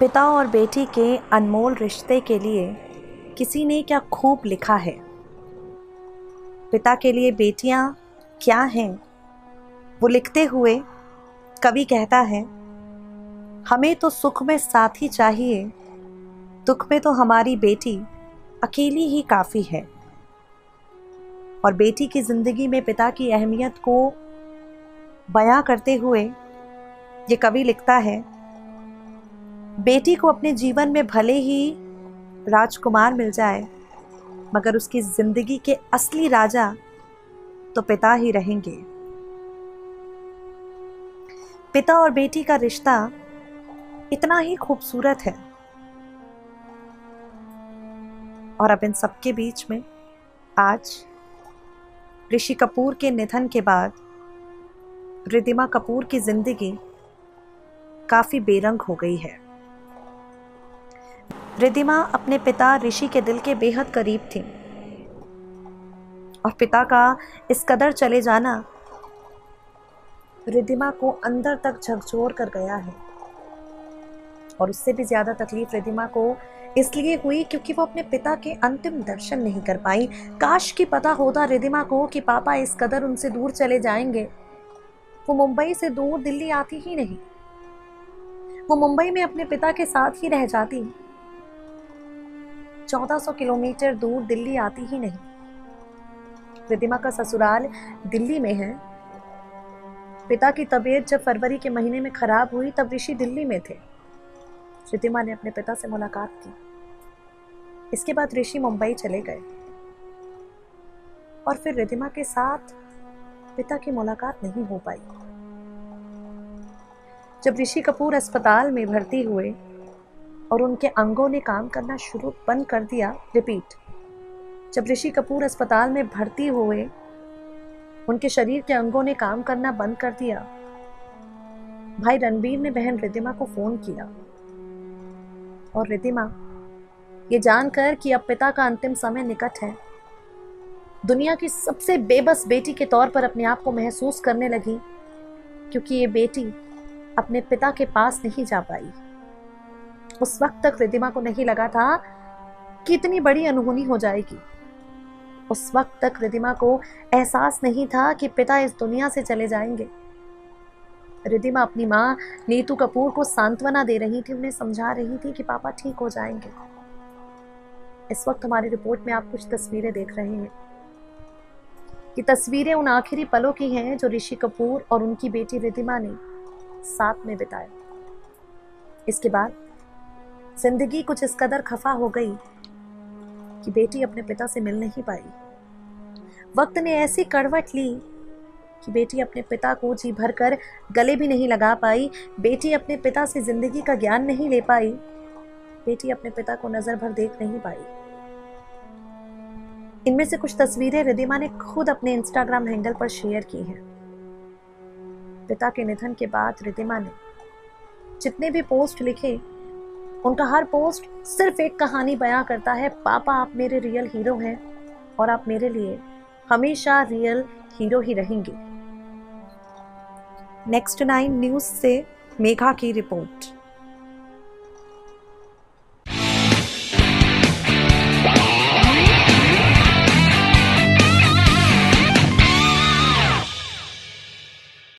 पिता और बेटी के अनमोल रिश्ते के लिए किसी ने क्या खूब लिखा है। पिता के लिए बेटियां क्या हैं, वो लिखते हुए कवि कहता है, हमें तो सुख में साथी चाहिए, दुख में तो हमारी बेटी अकेली ही काफ़ी है। और बेटी की ज़िंदगी में पिता की अहमियत को बयां करते हुए ये कवि लिखता है, बेटी को अपने जीवन में भले ही राजकुमार मिल जाए, मगर उसकी ज़िंदगी के असली राजा तो पिता ही रहेंगे। पिता और बेटी का रिश्ता इतना ही खूबसूरत है। और अब इन सबके बीच में आज ऋषि कपूर के निधन के बाद रिद्धिमा कपूर की जिंदगी काफ़ी बेरंग हो गई है। रिद्धिमा अपने पिता ऋषि के दिल के बेहद करीब थी और पिता का इस कदर चले जाना रिद्धिमा को अंदर तक झकझोर कर गया है। और उससे भी ज़्यादा तकलीफ रिद्धिमा को इसलिए हुई क्योंकि वो अपने पिता के अंतिम दर्शन नहीं कर पाई। काश कि पता होता रिद्धिमा को कि पापा इस कदर उनसे दूर चले जाएंगे। वो मुंबई से दूर दिल्ली आती ही नहीं, वो मुंबई में अपने पिता के साथ ही रह जाती। 1400 किलोमीटर दूर दिल्ली आती ही नहीं। रिद्धिमा का ससुराल दिल्ली में है। पिता की तबीयत जब फरवरी के महीने में खराब हुई तब ऋषि दिल्ली में थे। रिद्धिमा ने अपने पिता से मुलाकात की। इसके बाद ऋषि मुंबई चले गए और फिर रिद्धिमा के साथ पिता की मुलाकात नहीं हो पाई। जब ऋषि कपूर अस्पताल में भर्ती हुए और उनके अंगों ने काम करना बंद कर दिया, जब ऋषि कपूर अस्पताल में भर्ती हुए, उनके शरीर के अंगों ने काम करना बंद कर दिया। भाई रणबीर ने बहन रिद्धिमा को फोन किया और रिद्धिमा ये जानकर कि अब पिता का अंतिम समय निकट है, दुनिया की सबसे बेबस बेटी के तौर पर अपने आप को महसूस करने लगी, क्योंकि ये बेटी अपने पिता के पास नहीं जा पाई। उस वक्त तक रिद्धिमा को नहीं लगा था कि इतनी बड़ी अनहोनी हो जाएगी। उस वक्त तक रिद्धिमा को एहसास नहीं था कि पिता इस दुनिया से चले जाएंगे। रिद्धिमा अपनी माँ नीतू कपूर को सांत्वना दे रही थी, उन्हें समझा रही थी कि पापा ठीक हो जाएंगे। इस वक्त हमारी रिपोर्ट में आप कुछ तस्वीरें देख रहे हैं। ये तस्वीरें उन आखिरी पलों की हैं जो ऋषि कपूर और उनकी बेटी रिद्धिमा ने साथ में बिताए। इसके बाद जिंदगी कुछ इस कदर खफा हो गई कि बेटी अपने पिता से मिल नहीं पाई। वक्त ने ऐसी करवट ली कि बेटी अपने पिता को जी भरकर गले भी नहीं लगा पाई। बेटी अपने पिता से जिंदगी का ज्ञान नहीं ले पाई। बेटी अपने पिता को नजर भर देख नहीं पाई। इनमें से कुछ तस्वीरें रिद्धिमा ने खुद अपने इंस्टाग्राम हैंडल पर शेयर की हैं। पिता के निधन के बाद रिद्धिमा ने जितने भी पोस्ट लिखे, उनका हर पोस्ट सिर्फ एक कहानी बयां करता है, पापा आप मेरे रियल हीरो हैं और आप मेरे लिए हमेशा रियल हीरो ही रहेंगे। नेक्स्ट 9 न्यूज़ से मेघा की रिपोर्ट।